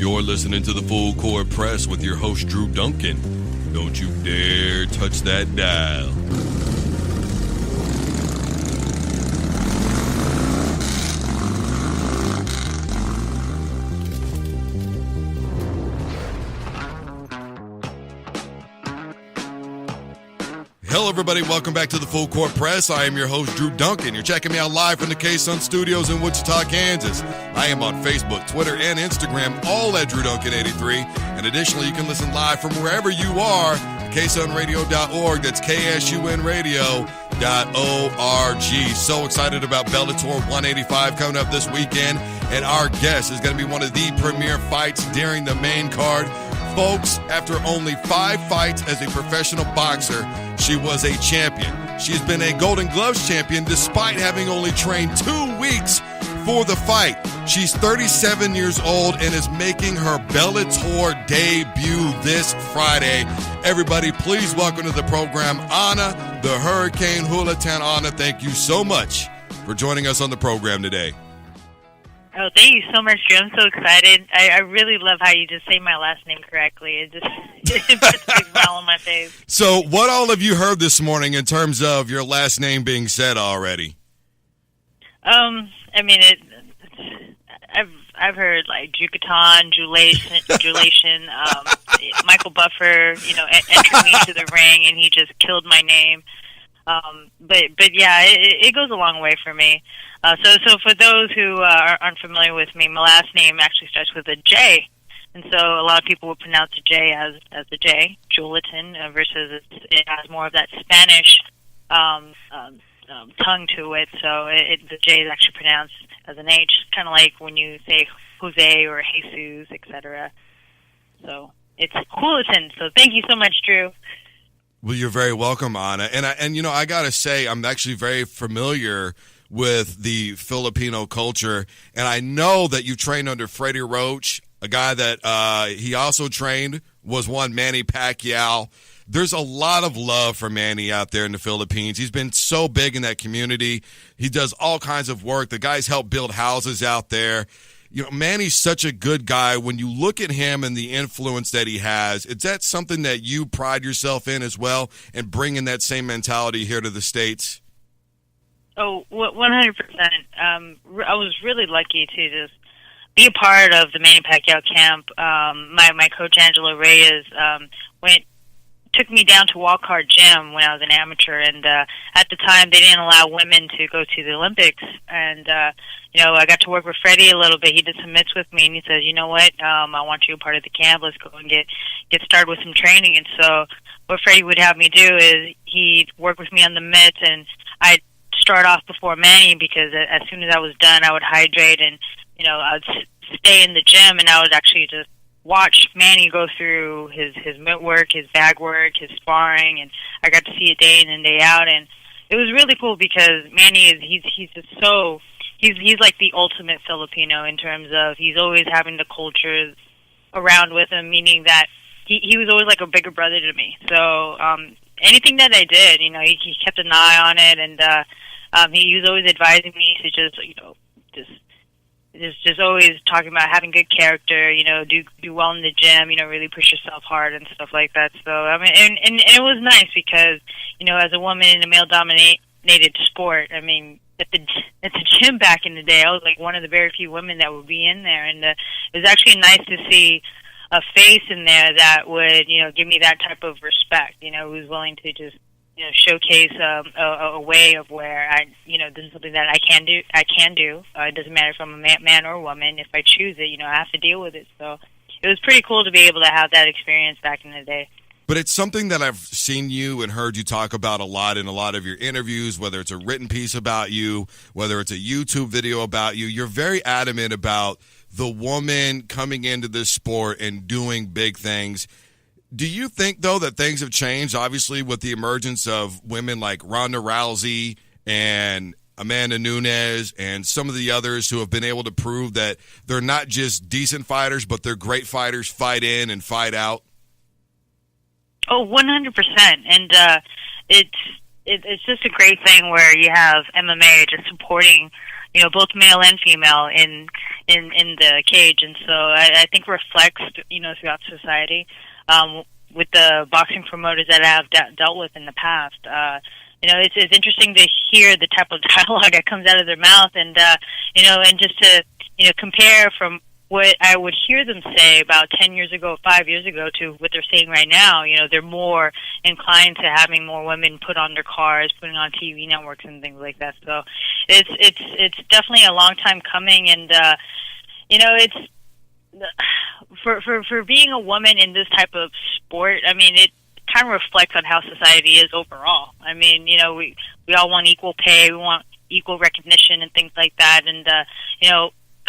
You're listening to the Full Court Press with your host, Drew Duncan. Don't you dare touch that dial. Hello, everybody. Welcome back to the Full Court Press. I am your host, Drew Duncan. You're checking me out live from the K-Sun Studios in Wichita, Kansas. I am on Facebook, Twitter, and Instagram, all at Drew Duncan 83. And additionally, you can listen live from wherever you are, ksunradio.org. That's ksunradio.org. So excited about Bellator 185 coming up this weekend. And our guest is going to be one of the premier fights during the main card. Folks, after only 5 fights as a professional boxer, she was a champion. She's been a Golden Gloves champion despite having only trained 2 weeks for the fight. She's 37 years old and is making her Bellator debut this Friday. Everybody, please welcome to the program, Anna, the Hurricane Julaton. Anna, thank you so much for joining us on the program today. Oh, thank you so much, Drew. I'm so excited. I really love how you just say my last name correctly. It just puts a smile on my face. So what all have you heard this morning in terms of your last name being said already? I mean, I've heard like Julaton, Julation, Michael Buffer, entering me into the ring, and he just killed my name. But yeah, it goes a long way for me. So for those who aren't familiar with me, my last name actually starts with a J, and so a lot of people would pronounce the J as the J, Julaton, versus it has more of that Spanish tongue to it. So the J is actually pronounced as an H, kind of like when you say Jose or Jesus, etc. So it's Julaton. So thank you so much, Drew. Well, you're very welcome, Anna. And I got to say, I'm actually very familiar with the Filipino culture, and I know that you trained under Freddie Roach, a guy that he also trained was one Manny Pacquiao. There's a lot of love for Manny out there in the Philippines. He's been so big in that community. He does all kinds of work. The guys help build houses out there. Manny's such a good guy. When you look at him and the influence that he has, is that something that you pride yourself in as well, and bringing that same mentality here to the States? Oh, 100%. I was really lucky to just be a part of the Manny Pacquiao camp. My coach, Angelo Reyes, took me down to Walk Hard Gym when I was an amateur, and at the time they didn't allow women to go to the Olympics. And I got to work with Freddie a little bit. He did some mitts with me, and he said, "You know what? I want you a part of the camp. Let's go and get started with some training." And so what Freddie would have me do is he'd work with me on the mitts, and I'd start off before Manny, because as soon as I was done, I would hydrate, and I'd stay in the gym, and I would actually just watch Manny go through his mitt work, his bag work, his sparring, and I got to see it day in and day out. And it was really cool because Manny he's like the ultimate Filipino in terms of he's always having the cultures around with him, meaning that he was always like a bigger brother to me. So anything that I did, he kept an eye on it, and he was always advising me to just always talking about having good character, do well in the gym, really push yourself hard and stuff like that. So I mean, and it was nice because as a woman in a male-dominated sport, I mean, at the gym back in the day, I was like one of the very few women that would be in there, and it was actually nice to see a face in there that would give me that type of respect. Who's willing to just showcase a way of where this is something that I can do. It doesn't matter if I'm a man or a woman. If I choose it, I have to deal with it. So it was pretty cool to be able to have that experience back in the day. But it's something that I've seen you and heard you talk about a lot in a lot of your interviews, whether it's a written piece about you, whether it's a YouTube video about you. You're very adamant about the woman coming into this sport and doing big things. Do you think, though, that things have changed, obviously, with the emergence of women like Ronda Rousey and Amanda Nunes and some of the others who have been able to prove that they're not just decent fighters, but they're great fighters, fight in and fight out? Oh, 100%. And it's just a great thing where you have MMA just supporting, both male and female in the cage, and so I think reflects throughout society with the boxing promoters that I have dealt with in the past. It's interesting to hear the type of dialogue that comes out of their mouth, and and just to compare from what I would hear them say about 10 years ago, 5 years ago, to what they're saying right now. They're more inclined to having more women put on their cars, putting on TV networks and things like that. So it's definitely a long time coming, and it's for being a woman in this type of sport. I mean, it kind of reflects on how society is overall. I mean, we all want equal pay, we want equal recognition and things like that, and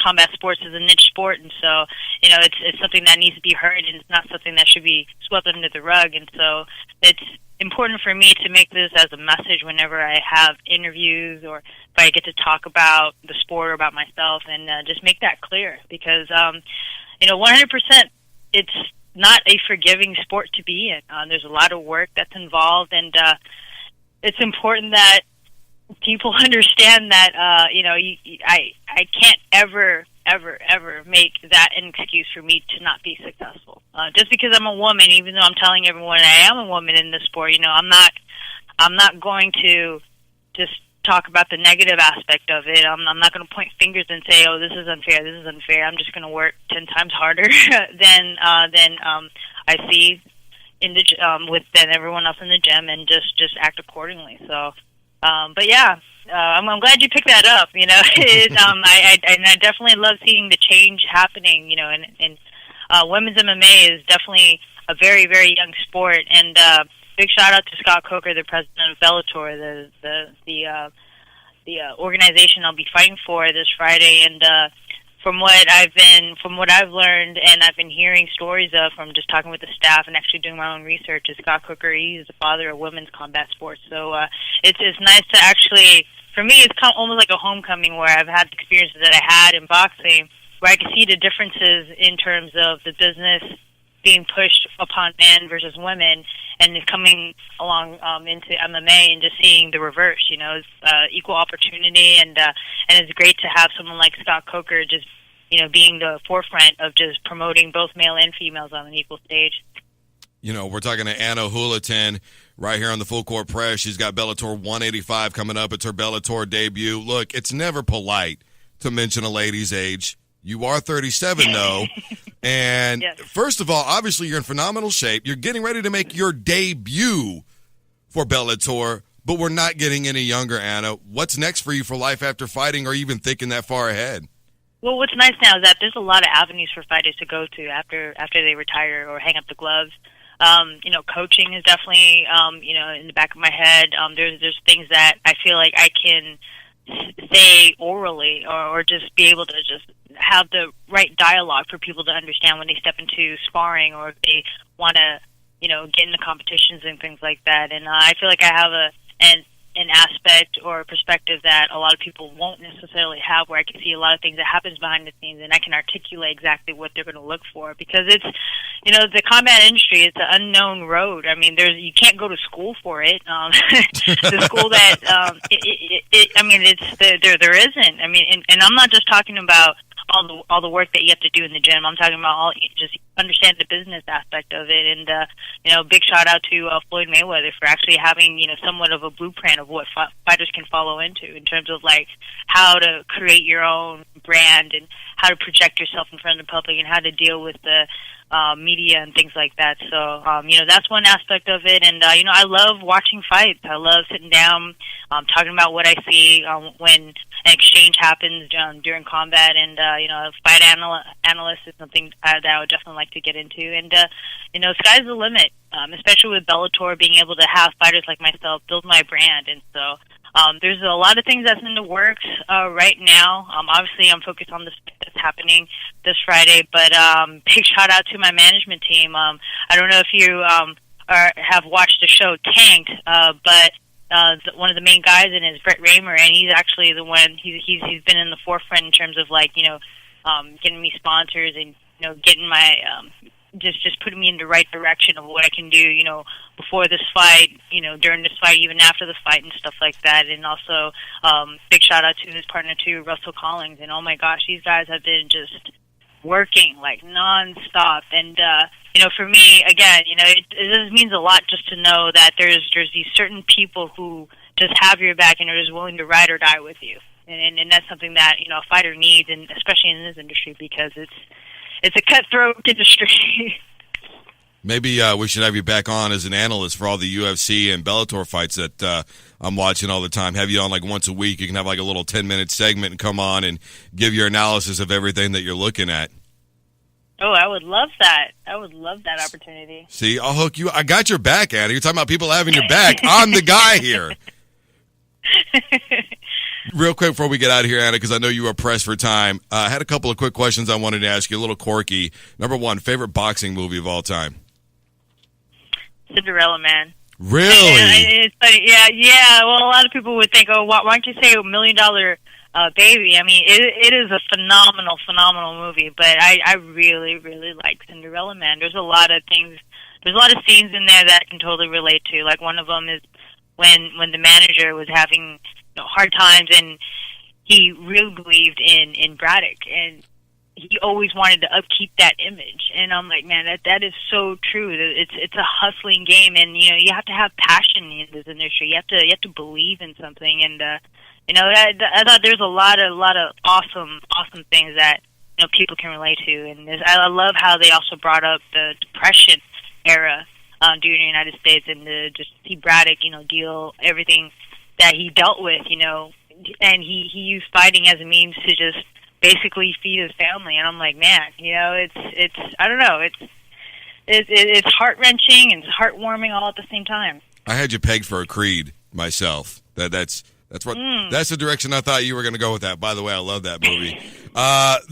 combat sports is a niche sport, and so it's something that needs to be heard, and it's not something that should be swept under the rug. And so it's important for me to make this as a message whenever I have interviews or if I get to talk about the sport or about myself, and just make that clear, because 100% it's not a forgiving sport to be in. There's a lot of work that's involved, and it's important that people understand that I can't ever make that an excuse for me to not be successful. Just because I'm a woman, even though I'm telling everyone I am a woman in this sport, I'm not going to just talk about the negative aspect of it. I'm not going to point fingers and say, oh, this is unfair, this is unfair. I'm just going to work 10 times harder than I see in the than everyone else in the gym, and just act accordingly. So. But yeah, I'm glad you picked that up. I definitely love seeing the change happening. And women's MMA is definitely a very, very young sport. And big shout out to Scott Coker, the president of Bellator, the organization I'll be fighting for this Friday. And from what I've learned, and I've been hearing stories of from just talking with the staff and actually doing my own research, is Scott Coker. He's the father of women's combat sports. So it's nice to actually, for me, it's almost like a homecoming where I've had the experiences that I had in boxing, where I can see the differences in terms of the business being pushed upon men versus women, and it's coming along into MMA and just seeing the reverse. It's equal opportunity, and it's great to have someone like Scott Coker just being the forefront of just promoting both male and females on an equal stage. We're talking to Anna Julaton right here on the Full Court Press. She's got Bellator 185 coming up. It's her Bellator debut. Look, it's never polite to mention a lady's age. You are 37, though. And yes. First of all, obviously you're in phenomenal shape. You're getting ready to make your debut for Bellator, but we're not getting any younger, Anna. What's next for you for life after fighting, or even thinking that far ahead? Well, what's nice now is that there's a lot of avenues for fighters to go to after they retire or hang up the gloves. Coaching is definitely, in the back of my head. There's things that I feel like I can say orally, or just be able to just have the right dialogue for people to understand when they step into sparring, or if they want to, get into competitions and things like that. And I feel like I have an aspect or a perspective that a lot of people won't necessarily have, where I can see a lot of things that happens behind the scenes, and I can articulate exactly what they're going to look for, because it's, the combat industry, it's an unknown road. I mean, you can't go to school for it. The school that, there isn't. I mean, and I'm not just talking about all the work that you have to do in the gym. I'm talking about just understand the business aspect of it. And big shout out to Floyd Mayweather for actually having somewhat of a blueprint of what fighters can follow into in terms of like how to create your own brand and how to project yourself in front of the public and how to deal with the media and things like that. So that's one aspect of it. And I love watching fights. I love sitting down, talking about what I see when an exchange happens during combat. And fight analyst is something that I would definitely like to get into. And sky's the limit, especially with Bellator, being able to have fighters like myself build my brand. And so there's a lot of things that's in the works right now. Obviously, I'm focused on this that's happening this Friday, but big shout out to my management team. I don't know if you have watched the show Tanked, but one of the main guys in it is Brett Raymer, and he's actually the one. He's been in the forefront in terms of getting me sponsors and getting my just putting me in the right direction of what I can do, before this fight, during this fight, even after the fight and stuff like that. And also, big shout out to his partner too, Russell Collins. And oh my gosh, these guys have been just working like nonstop. And for me, again, it just means a lot just to know that there's these certain people who just have your back and are just willing to ride or die with you. And that's something that a fighter needs, and especially in this industry, because it's a cutthroat industry. Maybe we should have you back on as an analyst for all the UFC and Bellator fights that I'm watching all the time. Have you on like once a week. You can have like a little 10-minute segment and come on and give your analysis of everything that you're looking at. Oh, I would love that. I would love that opportunity. See, I'll hook you. I got your back, Anna. You're talking about people having your back. I'm the guy here. Real quick before we get out of here, Anna, because I know you are pressed for time, I had a couple of quick questions I wanted to ask you, a little quirky. Number one, favorite boxing movie of all time? Cinderella Man. Really? It's funny. Yeah. Well, a lot of people would think, oh, why don't you say $1 Million Baby? I mean, it is a phenomenal movie, but I really, really like Cinderella Man. There's a lot of things, there's a lot of scenes in there that I can totally relate to. Like one of them is when the manager was having hard times, and he really believed in Braddock, and he always wanted to upkeep that image. And I'm like, man, that is so true. It's a hustling game, and you have to have passion in this industry. You have to believe in something, and I thought there's a lot of awesome things that people can relate to. And I love how they also brought up the Depression era during the United States, and to just see Braddock deal everything that he dealt with, and he used fighting as a means to just basically feed his family. And I'm like, man, it's I don't know, it's heart wrenching and it's heartwarming all at the same time. I had you pegged for a Creed myself. That's the direction I thought you were going to go with that. By the way, I love that movie.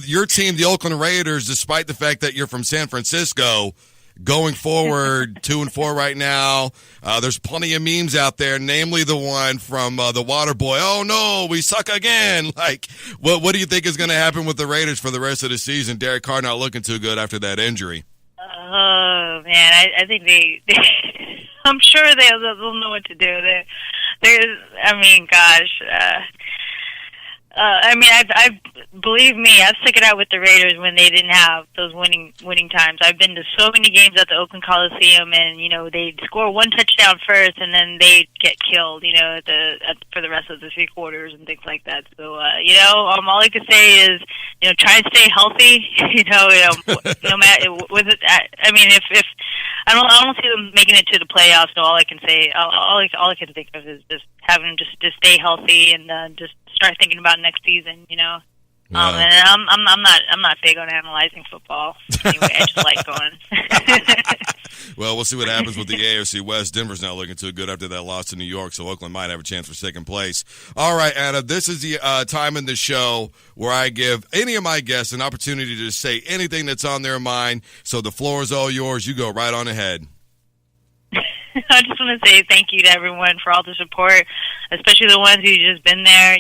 Your team, the Oakland Raiders, despite the fact that you're from San Francisco, going forward, 2-4 right now. There's plenty of memes out there, namely the one from the Water Boy. Oh no, we suck again. Like, what do you think is going to happen with the Raiders for the rest of the season? Derek Carr not looking too good after that injury. Oh man, I think they I'm sure they'll know what to do. I believe me, I've stuck it out with the Raiders when they didn't have those winning times. I've been to so many games at the Oakland Coliseum, and they'd score one touchdown first, and then they'd get killed, for the rest of the 3 quarters and things like that. So, all I can say is, try and stay healthy. No matter with it. If I don't see them making it to the playoffs, so all I can say, all I can think of is just having them just stay healthy and just start thinking about next season, Yeah. And I'm not big on analyzing football. Anyway, I just like going. Well, we'll see what happens with the AFC West. Denver's not looking too good after that loss to New York, so Oakland might have a chance for second place. All right, Anna, this is the time in the show where I give any of my guests an opportunity to say anything that's on their mind. So the floor is all yours. You go right on ahead. I just want to say thank you to everyone for all the support, especially the ones who just been there.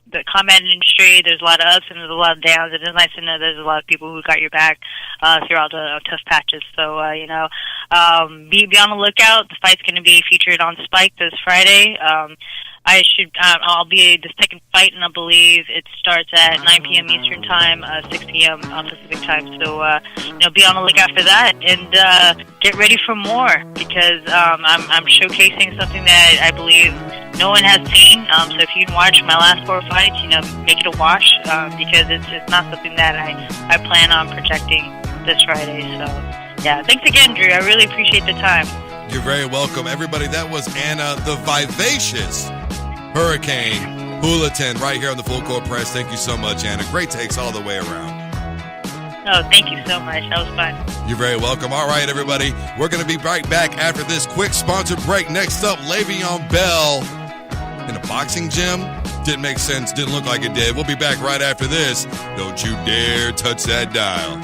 The combat industry, there's a lot of ups and there's a lot of downs. It is nice to know there's a lot of people who got your back throughout the tough patches. So, be on the lookout. The fight's going to be featured on Spike this Friday. I'll be the second fight, and I believe it starts at 9 p.m. Eastern Time, 6 p.m. Pacific Time. So, be on the lookout for that, and get ready for more, because I'm showcasing something that I believe no one has seen. So if you can watch my last 4 fights, make it a watch, because it's not something that I plan on projecting this Friday. So, yeah, thanks again, Drew. I really appreciate the time. You're very welcome. Everybody, that was Anna, the vivacious Hurricane Julaton, right here on the Full Court Press. Thank you so much, Anna. Great takes all the way around. Oh, thank you so much. That was fun. You're very welcome. All right, everybody. We're going to be right back after this quick sponsored break. Next up, Le'Veon Bell in a boxing gym. Didn't make sense. Didn't look like it did. We'll be back right after this. Don't you dare touch that dial.